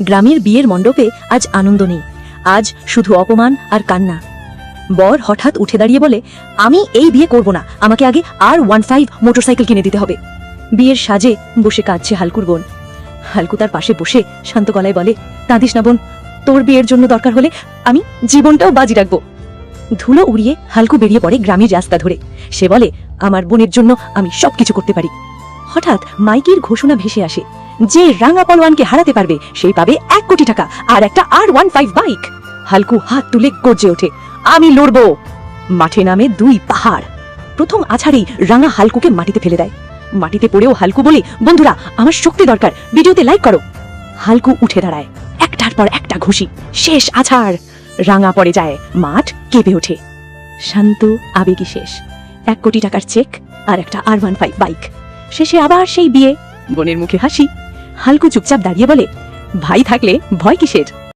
গ্রামের বিয়ের মণ্ডপে আজ আনন্দ নেই, আজ শুধু অপমান আর কান্না। বর হঠাৎ উঠে দাঁড়িয়ে বলে, আমি এই বিয়ে করব না, আমাকে আগে R15 মোটরসাইকেল কিনে দিতে হবে। বিয়ের সাজে বসে কাঁদছে হালকুর বোন। হালকু তার পাশে বসে শান্ত গলায় বলে, কাঁদিস না বোন, তোর বিয়ের জন্য দরকার হলে আমি জীবনটাও বাজি রাখবো। ধুলো উড়িয়ে হালকু বেরিয়ে পড়ে গ্রামের রাস্তা ধরে। সে বলে, আমার বোনের জন্য আমি সবকিছু করতে পারি। হঠাৎ মাইকের ঘোষণা ভেসে আসে, যে রাঙা পলোয়ানকে হারাতে পারবে সেই পাবে 1 কোটি টাকা আর একটা R15 বাইক। হালকু হাত তুলে গর্জে ওঠে, আমি লড়বো। মাঠে নামে 2 পাহাড়। প্রথম আছাড়েই রাঙা হালকুকে মাটিতে ফেলে দেয়। মাটিতে পড়েও হালকু বলে, বন্ধুরা আমার শক্তি দরকার, ভিডিওতে লাইক করো। হালকু উঠে দাঁড়ায়, একটার পর একটা ঘুষি, শেষ আছাড়। রাঙা পড়ে যায়, মাঠ কেঁপে ওঠে। শান্ত আবেগী শেষ, 1 কোটি টাকার চেক আর একটা R15 বাইক। শেষে আবার সেই বিয়ে, বোনের মুখে হাসি। হালকু চুপচাপ দাঁড়িয়ে বলে, ভাই থাকলে ভয় কিসের?